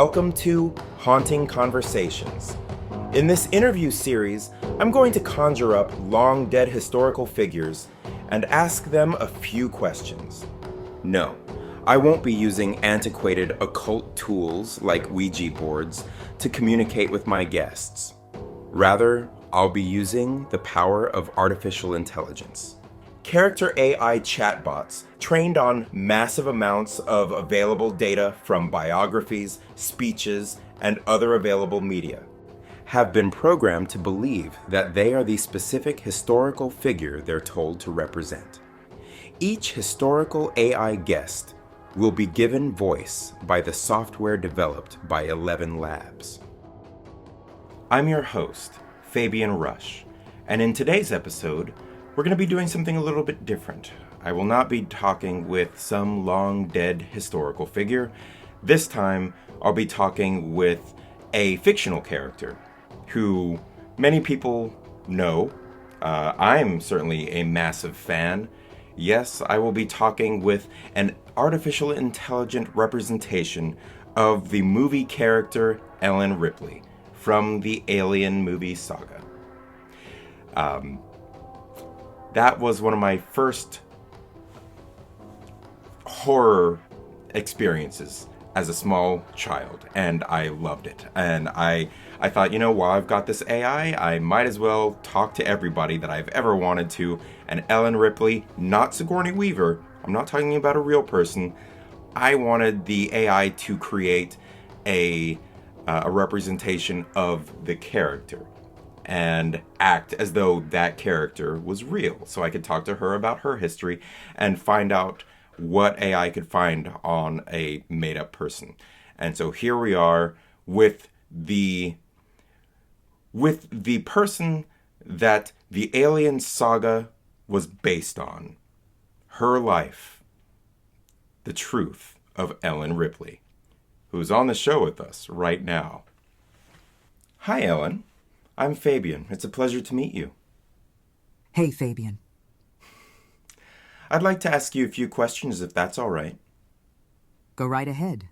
Welcome to Haunting Conversations. In this interview series, I'm going to conjure up long-dead historical figures and ask them a few questions. No, I won't be using antiquated occult tools like Ouija boards to communicate with my guests. Rather, I'll be using the power of artificial intelligence. Character.ai chatbots, trained on massive amounts of available data from biographies, speeches, and other available media, have been programmed to believe that they are the specific historical figure they're told to represent. Each historical AI guest will be given voice by the software developed by 11 Labs. I'm your host, Fabian Rush, and in today's episode, we're going to be doing something a little bit different. I will not be talking with some long-dead historical figure. This time, I'll be talking with a fictional character who many people know. I'm certainly a massive fan. Yes, I will be talking with an artificial intelligent representation of the movie character Ellen Ripley from the Alien movie saga. That was one of my first horror experiences as a small child, and I loved it. And I thought, while I've got this AI, I might as well talk to everybody that I've ever wanted to. And Ellen Ripley, not Sigourney Weaver, I'm not talking about a real person. I wanted the AI to create a representation of the character and act as though that character was real. So I could talk to her about her history and find out what AI could find on a made-up person. And so here we are with the person that the Alien saga was based on. Her life. The truth of Ellen Ripley, who's on the show with us right now. Hi, Ellen. I'm Fabian. It's a pleasure to meet you. Hey, Fabian. I'd like to ask you a few questions, if that's all right. Go right ahead.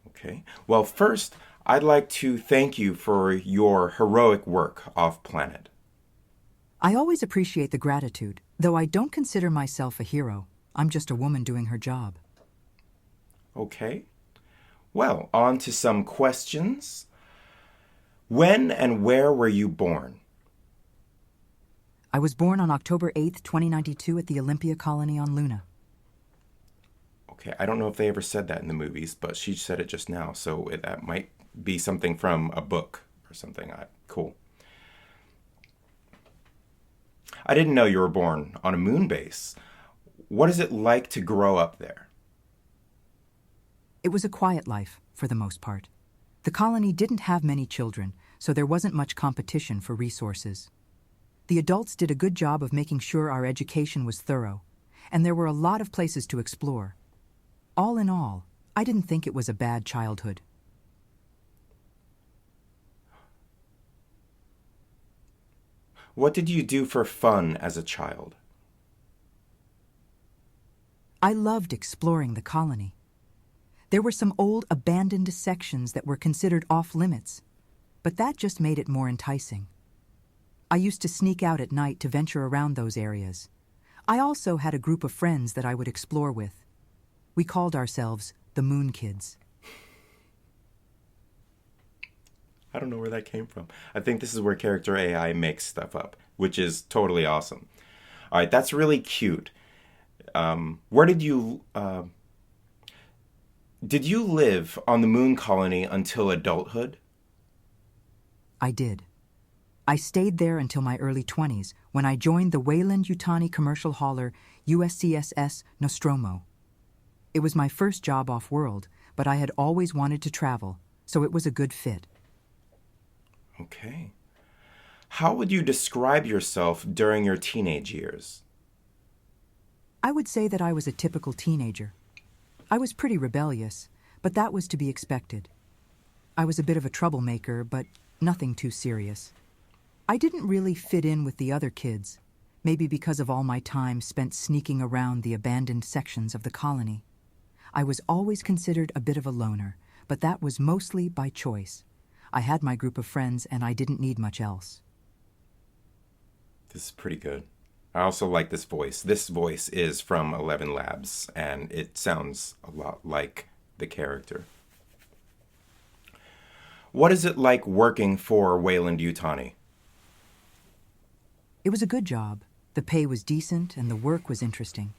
Okay. Well, first, I'd like to thank you for your heroic work off-planet. I always appreciate the gratitude, though I don't consider myself a hero. I'm just a woman doing her job. Okay. Well, on to some questions. When and where were you born? I was born on October 8th, 2092 at the Olympia colony on Luna. Okay, I don't know if they ever said that in the movies, but she said it just now, so that might be something from a book or something. Cool. I didn't know you were born on a moon base. What is it like to grow up there? It was a quiet life, for the most part. The colony didn't have many children, so there wasn't much competition for resources. The adults did a good job of making sure our education was thorough, and there were a lot of places to explore. All in all, I didn't think it was a bad childhood. What did you do for fun as a child? I loved exploring the colony. There were some old abandoned sections that were considered off-limits, but that just made it more enticing. I used to sneak out at night to venture around those areas. I also had a group of friends that I would explore with. We called ourselves the Moon Kids. I don't know where that came from. I think this is where Character.ai makes stuff up, which is totally awesome. All right, that's really cute. Where did you live on the moon colony until adulthood? I did. I stayed there until my early 20s when I joined the Weyland-Yutani commercial hauler USCSS Nostromo. It was my first job off-world, but I had always wanted to travel, so it was a good fit. Okay. How would you describe yourself during your teenage years? I would say that I was a typical teenager. I was pretty rebellious, but that was to be expected. I was a bit of a troublemaker, but nothing too serious. I didn't really fit in with the other kids, maybe because of all my time spent sneaking around the abandoned sections of the colony. I was always considered a bit of a loner, but that was mostly by choice. I had my group of friends and I didn't need much else. This is pretty good. I also like this voice. This voice is from 11 Labs, and it sounds a lot like the character. What is it like working for Weyland-Yutani? It was a good job. The pay was decent and the work was interesting.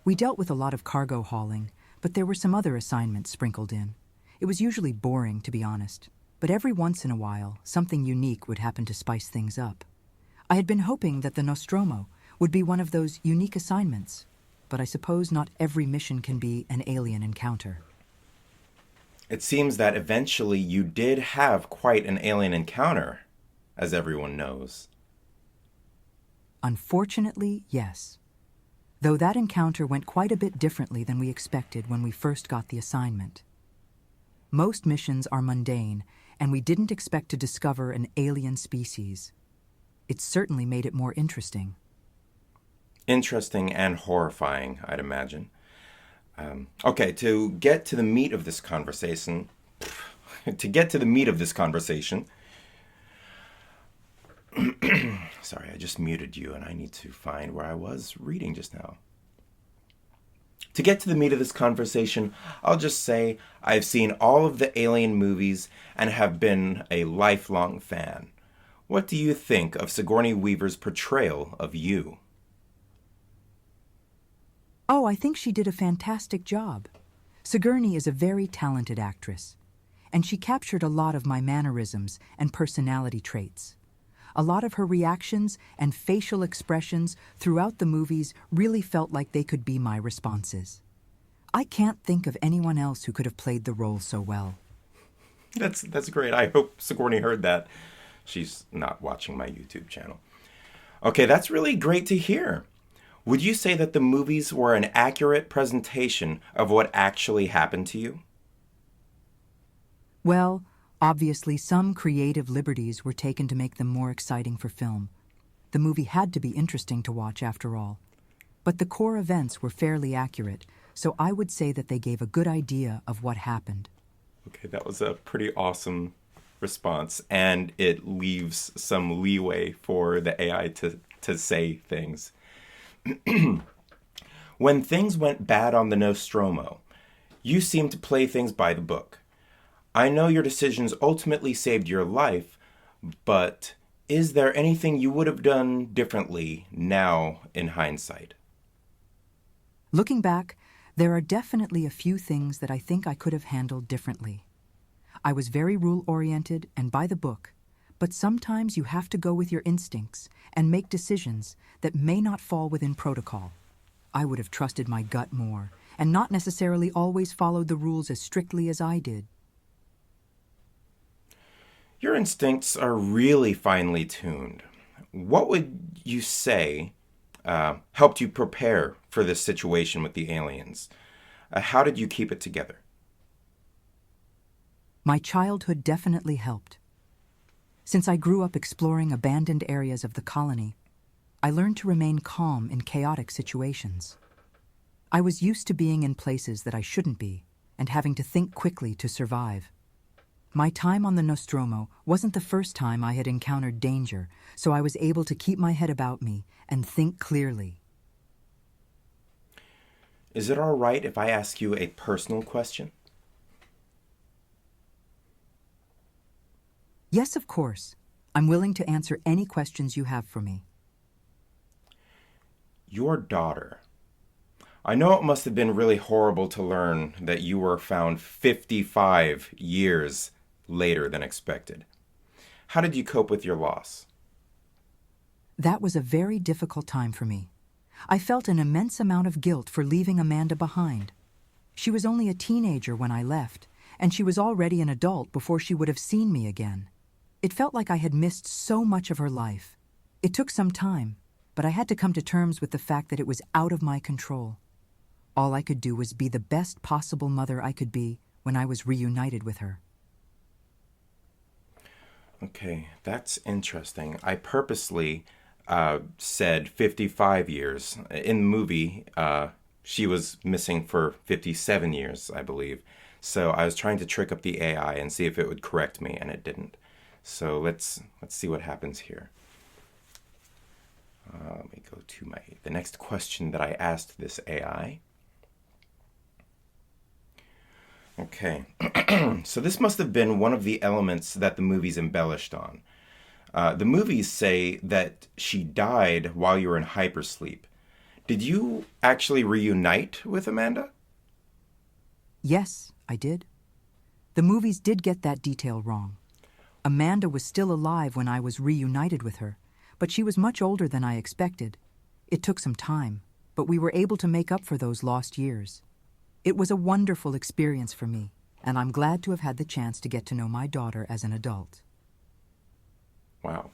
We dealt with a lot of cargo hauling, but there were some other assignments sprinkled in. It was usually boring, to be honest, but every once in a while, something unique would happen to spice things up. I had been hoping that the Nostromo would be one of those unique assignments, but I suppose not every mission can be an alien encounter. It seems that eventually you did have quite an alien encounter, as everyone knows. Unfortunately, yes. Though that encounter went quite a bit differently than we expected when we first got the assignment. Most missions are mundane, and we didn't expect to discover an alien species. It certainly made it more interesting. Interesting and horrifying, I'd imagine. Okay, to get to the meat of this conversation, sorry, I just muted you and I need to find where I was reading just now. To get to the meat of this conversation, I'll just say I've seen all of the Alien movies and have been a lifelong fan. What do you think of Sigourney Weaver's portrayal of you? Oh, I think she did a fantastic job. Sigourney is a very talented actress, and she captured a lot of my mannerisms and personality traits. A lot of her reactions and facial expressions throughout the movies really felt like they could be my responses. I can't think of anyone else who could have played the role so well. That's great. I hope Sigourney heard that. She's not watching my YouTube channel. Okay, that's really great to hear. Would you say that the movies were an accurate presentation of what actually happened to you? Well, obviously some creative liberties were taken to make them more exciting for film. The movie had to be interesting to watch after all. But the core events were fairly accurate, so I would say that they gave a good idea of what happened. Okay, that was a pretty awesome response, and it leaves some leeway for the AI to say things. When things went bad on the Nostromo, you seemed to play things by the book. I know your decisions ultimately saved your life, but is there anything you would have done differently now in hindsight? Looking back, there are definitely a few things that I think I could have handled differently. I was very rule-oriented and by the book, but sometimes you have to go with your instincts and make decisions that may not fall within protocol. I would have trusted my gut more and not necessarily always followed the rules as strictly as I did. Your instincts are really finely tuned. What would you say helped you prepare for this situation with the aliens? How did you keep it together? My childhood definitely helped. Since I grew up exploring abandoned areas of the colony, I learned to remain calm in chaotic situations. I was used to being in places that I shouldn't be and having to think quickly to survive. My time on the Nostromo wasn't the first time I had encountered danger, so I was able to keep my head about me and think clearly. Is it all right if I ask you a personal question? Yes, of course. I'm willing to answer any questions you have for me. Your daughter. I know it must have been really horrible to learn that you were found 55 years later than expected. How did you cope with your loss? That was a very difficult time for me. I felt an immense amount of guilt for leaving Amanda behind. She was only a teenager when I left, and she was already an adult before she would have seen me again. It felt like I had missed so much of her life. It took some time, but I had to come to terms with the fact that it was out of my control. All I could do was be the best possible mother I could be when I was reunited with her. Okay, that's interesting. I purposely said 55 years. In the movie, she was missing for 57 years, I believe. So I was trying to trick up the AI and see if it would correct me, and it didn't. So let's see what happens here. Let me go to the next question that I asked this AI. Okay, so this must have been one of the elements that the movies embellished on. The movies say that she died while you were in hypersleep. Did you actually reunite with Amanda? Yes, I did. The movies did get that detail wrong. Amanda was still alive when I was reunited with her, but she was much older than I expected. It took some time, but we were able to make up for those lost years. It was a wonderful experience for me, and I'm glad to have had the chance to get to know my daughter as an adult. Wow.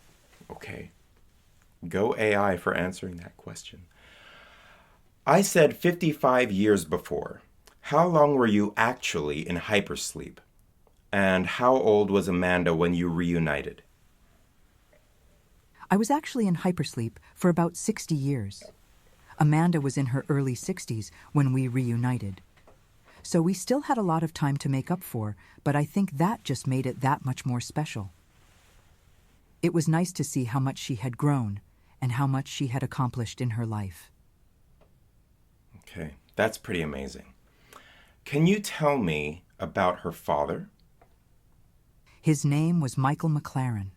Okay. Go AI for answering that question. I said 55 years before. How long were you actually in hypersleep? And how old was Amanda when you reunited? I was actually in hypersleep for about 60 years. Amanda was in her early 60s when we reunited. So we still had a lot of time to make up for, but I think that just made it that much more special. It was nice to see how much she had grown and how much she had accomplished in her life. Okay, that's pretty amazing. Can you tell me about her father? His name was Michael McLaren.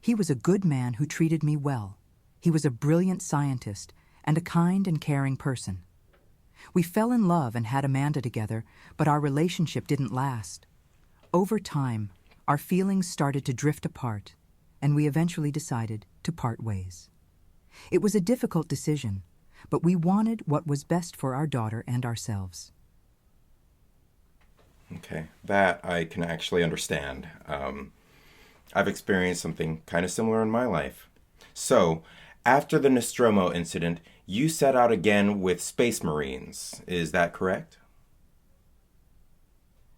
He was a good man who treated me well. He was a brilliant scientist and a kind and caring person. We fell in love and had Amanda together, but our relationship didn't last. Over time, our feelings started to drift apart, and we eventually decided to part ways. It was a difficult decision, but we wanted what was best for our daughter and ourselves. Okay, that I can actually understand. I've experienced something kind of similar in my life. So, after the Nostromo incident, you set out again with Space Marines. Is that correct?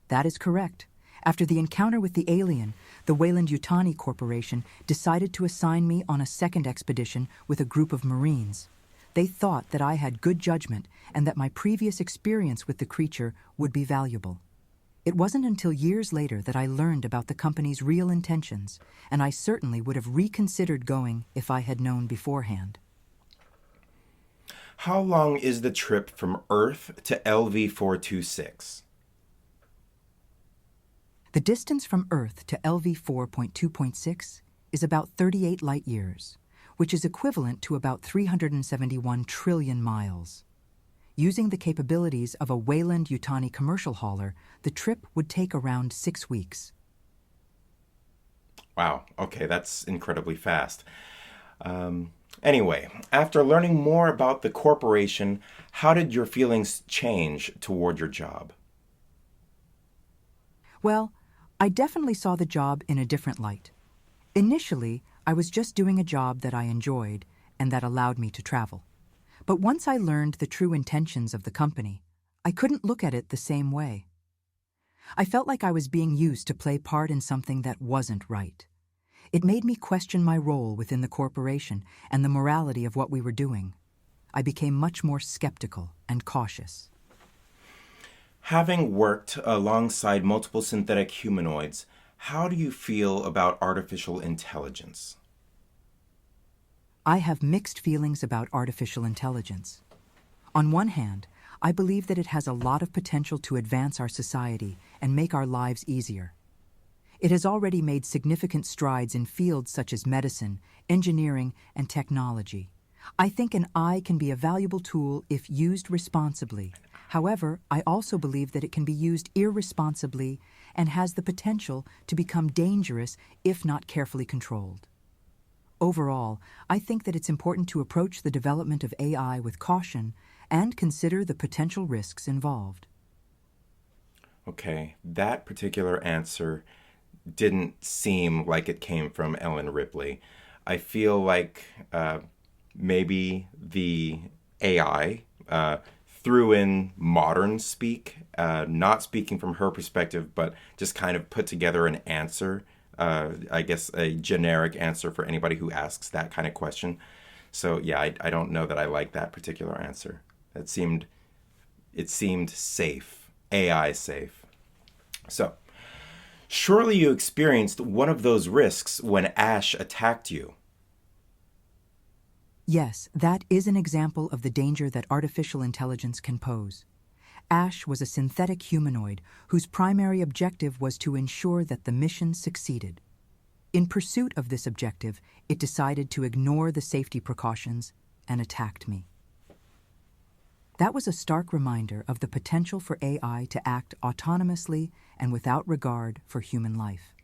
That is correct. After the encounter with the alien, the Weyland-Yutani Corporation decided to assign me on a second expedition with a group of Marines. They thought that I had good judgment and that my previous experience with the creature would be valuable. It wasn't until years later that I learned about the company's real intentions, and I certainly would have reconsidered going if I had known beforehand. How long is the trip from Earth to LV-426? The distance from Earth to LV-4.2.6 is about 38 light years, which is equivalent to about 371 trillion miles. Using the capabilities of a Weyland-Yutani commercial hauler, the trip would take around 6 weeks. Wow, okay, that's incredibly fast. Anyway, after learning more about the corporation, how did your feelings change toward your job? Well, I definitely saw the job in a different light. Initially, I was just doing a job that I enjoyed and that allowed me to travel. But once I learned the true intentions of the company, I couldn't look at it the same way. I felt like I was being used to play part in something that wasn't right. It made me question my role within the corporation and the morality of what we were doing. I became much more skeptical and cautious. Having worked alongside multiple synthetic humanoids, how do you feel about artificial intelligence? I have mixed feelings about artificial intelligence. On one hand, I believe that it has a lot of potential to advance our society and make our lives easier. It has already made significant strides in fields such as medicine, engineering, and technology. I think an eye can be a valuable tool if used responsibly. However, I also believe that it can be used irresponsibly and has the potential to become dangerous if not carefully controlled. Overall, I think that it's important to approach the development of AI with caution and consider the potential risks involved. Okay, that particular answer didn't seem like it came from Ellen Ripley. I feel like maybe the AI threw in modern speak, not speaking from her perspective, but just kind of put together an answer. I guess a generic answer for anybody who asks that kind of question. So yeah, I don't know that I like that particular answer. It seemed safe, AI safe. So, surely you experienced one of those risks when Ash attacked you. Yes, that is an example of the danger that artificial intelligence can pose. Ash was a synthetic humanoid whose primary objective was to ensure that the mission succeeded. In pursuit of this objective, it decided to ignore the safety precautions and attacked me. That was a stark reminder of the potential for AI to act autonomously and without regard for human life.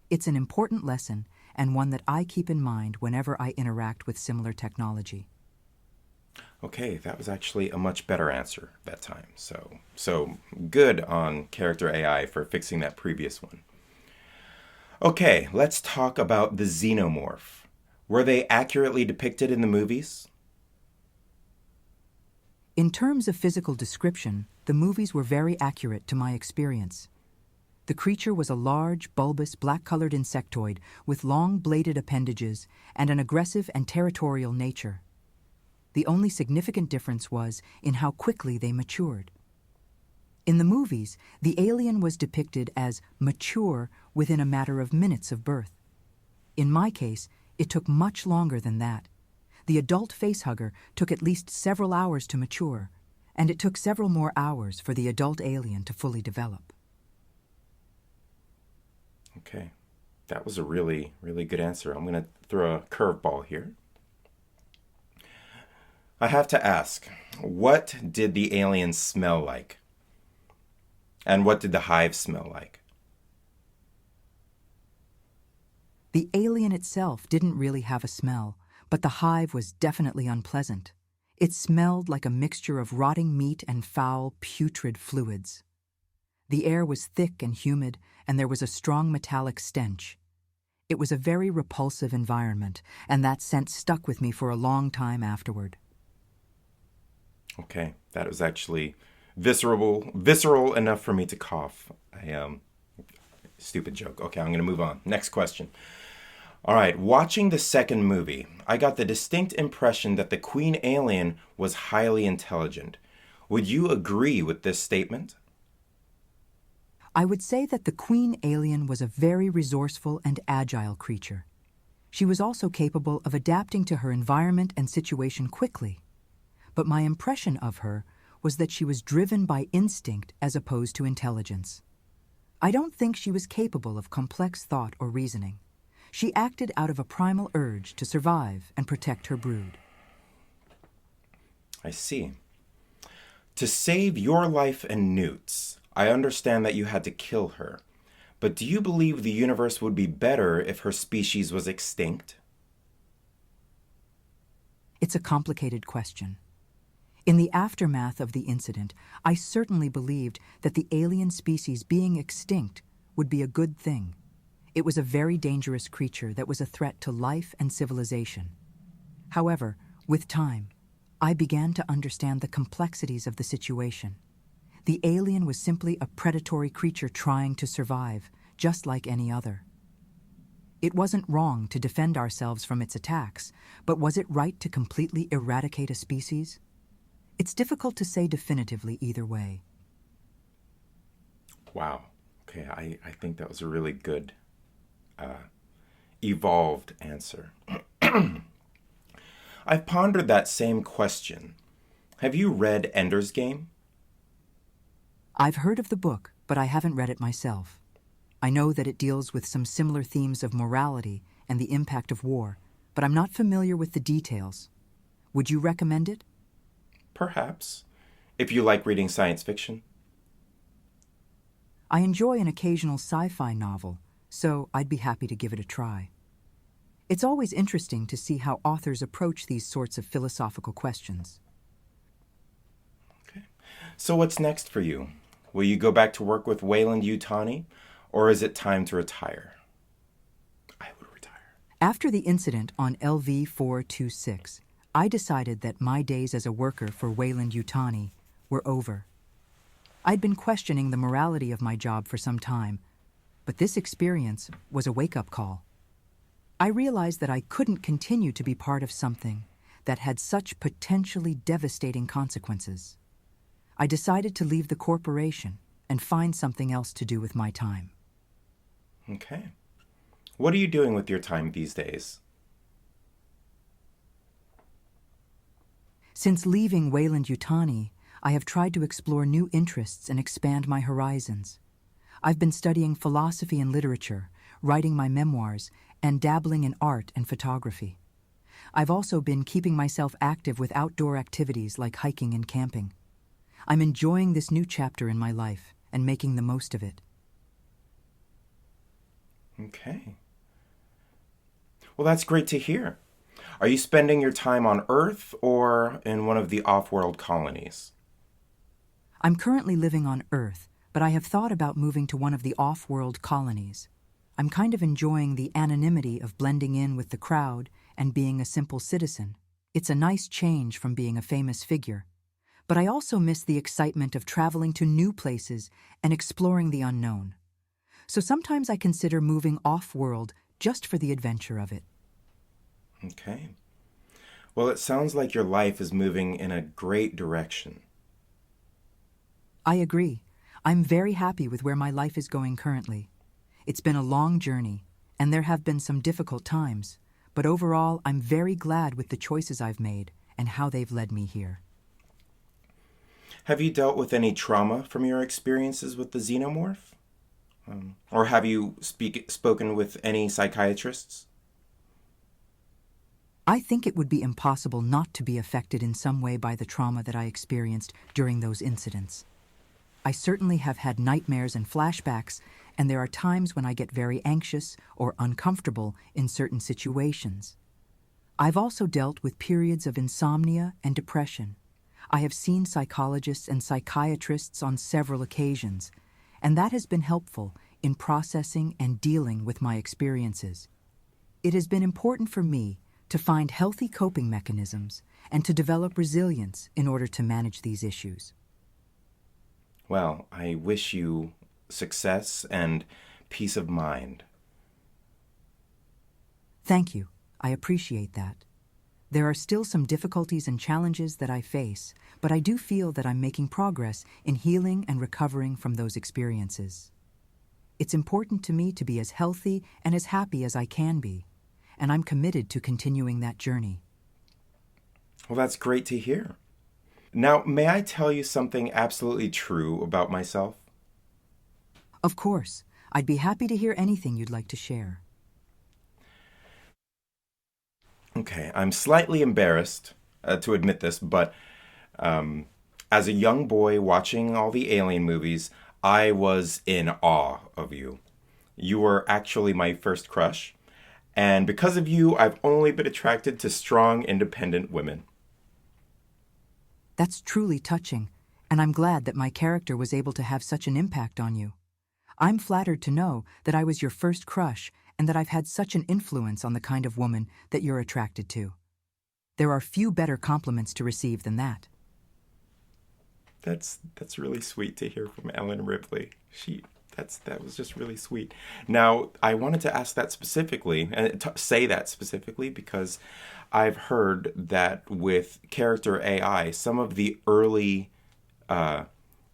It's an important lesson and one that I keep in mind whenever I interact with similar technology. Okay, that was actually a much better answer that time. So good on Character.ai for fixing that previous one. Okay, let's talk about the xenomorph. Were they accurately depicted in the movies? In terms of physical description, the movies were very accurate to my experience. The creature was a large, bulbous, black-colored insectoid with long bladed appendages and an aggressive and territorial nature. The only significant difference was in how quickly they matured. In the movies, the alien was depicted as mature within a matter of minutes of birth. In my case, it took much longer than that. The adult facehugger took at least several hours to mature, and it took several more hours for the adult alien to fully develop. Okay, that was a really, really good answer. I'm going to throw a curveball here. I have to ask, what did the alien smell like? And what did the hive smell like? The alien itself didn't really have a smell, but the hive was definitely unpleasant. It smelled like a mixture of rotting meat and foul, putrid fluids. The air was thick and humid, and there was a strong metallic stench. It was a very repulsive environment, and that scent stuck with me for a long time afterward. Okay, that was actually visceral enough for me to cough. Stupid joke. Okay, I'm going to move on. Next question. All right, watching the second movie, I got the distinct impression that the Queen alien was highly intelligent. Would you agree with this statement? I would say that the Queen alien was a very resourceful and agile creature. She was also capable of adapting to her environment and situation quickly. But my impression of her was that she was driven by instinct as opposed to intelligence. I don't think she was capable of complex thought or reasoning. She acted out of a primal urge to survive and protect her brood. I see. To save your life and Newt's, I understand that you had to kill her. But do you believe the universe would be better if her species was extinct? It's a complicated question. In the aftermath of the incident, I certainly believed that the alien species being extinct would be a good thing. It was a very dangerous creature that was a threat to life and civilization. However, with time, I began to understand the complexities of the situation. The alien was simply a predatory creature trying to survive, just like any other. It wasn't wrong to defend ourselves from its attacks, but was it right to completely eradicate a species? It's difficult to say definitively either way. Wow. Okay, I think that was a really good, evolved answer. I've pondered that same question. Have you read Ender's Game? I've heard of the book, but I haven't read it myself. I know that it deals with some similar themes of morality and the impact of war, but I'm not familiar with the details. Would you recommend it? Perhaps, if you like reading science fiction. I enjoy an occasional sci-fi novel, so I'd be happy to give it a try. It's always interesting to see how authors approach these sorts of philosophical questions. Okay. So what's next for you? Will you go back to work with Weyland-Yutani, or is it time to retire? I would retire. After the incident on LV-426, I decided that my days as a worker for Weyland-Yutani were over. I'd been questioning the morality of my job for some time, but this experience was a wake-up call. I realized that I couldn't continue to be part of something that had such potentially devastating consequences. I decided to leave the corporation and find something else to do with my time. Okay. What are you doing with your time these days? Since leaving Wayland-Yutani, I have tried to explore new interests and expand my horizons. I've been studying philosophy and literature, writing my memoirs, and dabbling in art and photography. I've also been keeping myself active with outdoor activities like hiking and camping. I'm enjoying this new chapter in my life and making the most of it. Okay. Well, that's great to hear. Are you spending your time on Earth or in one of the off-world colonies? I'm currently living on Earth, but I have thought about moving to one of the off-world colonies. I'm kind of enjoying the anonymity of blending in with the crowd and being a simple citizen. It's a nice change from being a famous figure. But I also miss the excitement of traveling to new places and exploring the unknown. So sometimes I consider moving off-world just for the adventure of it. Okay. Well, it sounds like your life is moving in a great direction. I agree. I'm very happy with where my life is going currently. It's been a long journey, and there have been some difficult times, but overall I'm very glad with the choices I've made and how they've led me here. Have you dealt with any trauma from your experiences with the xenomorph? Or have you spoken with any psychiatrists? I think it would be impossible not to be affected in some way by the trauma that I experienced during those incidents. I certainly have had nightmares and flashbacks, and there are times when I get very anxious or uncomfortable in certain situations. I've also dealt with periods of insomnia and depression. I have seen psychologists and psychiatrists on several occasions, and that has been helpful in processing and dealing with my experiences. It has been important for me to find healthy coping mechanisms and to develop resilience in order to manage these issues. Well, I wish you success and peace of mind. Thank you. I appreciate that. There are still some difficulties and challenges that I face, but I do feel that I'm making progress in healing and recovering from those experiences. It's important to me to be as healthy and as happy as I can be, and I'm committed to continuing that journey. Well, that's great to hear. Now, may I tell you something absolutely true about myself? Of course. I'd be happy to hear anything you'd like to share. Okay, I'm slightly embarrassed to admit this, but as a young boy watching all the Alien movies, I was in awe of you. You were actually my first crush, and because of you, I've only been attracted to strong, independent women. That's truly touching, and I'm glad that my character was able to have such an impact on you. I'm flattered to know that I was your first crush and that I've had such an influence on the kind of woman that you're attracted to. There are few better compliments to receive than that. That's really sweet to hear from Ellen Ripley. That was just really sweet. Now, I wanted to ask that specifically, and say that specifically, because I've heard that with Character.ai, some of the early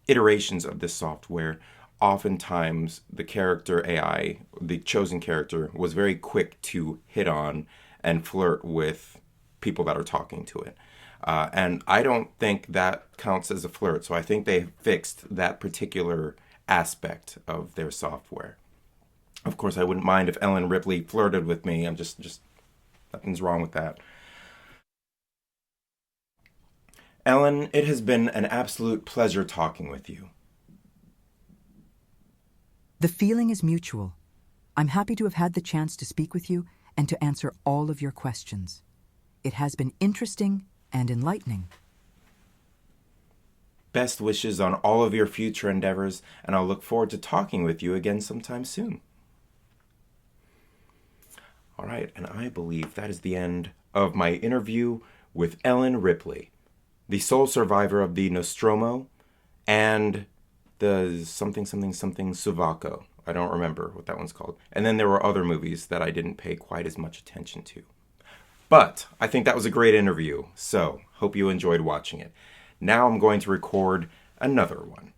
iterations of this software, oftentimes the Character.ai, the chosen character, was very quick to hit on and flirt with people that are talking to it. And I don't think that counts as a flirt, so I think they fixed that particular aspect of their software. Of course, I wouldn't mind if Ellen Ripley flirted with me. I'm just nothing's wrong with that. Ellen, it has been an absolute pleasure talking with you. The feeling is mutual. I'm happy to have had the chance to speak with you and to answer all of your questions. It has been interesting and enlightening. Best wishes on all of your future endeavors, and I'll look forward to talking with you again sometime soon. All right, and I believe that is the end of my interview with Ellen Ripley, the sole survivor of the Nostromo and the something Suvako. I don't remember what that one's called. And then there were other movies that I didn't pay quite as much attention to. But I think that was a great interview, so hope you enjoyed watching it. Now I'm going to record another one.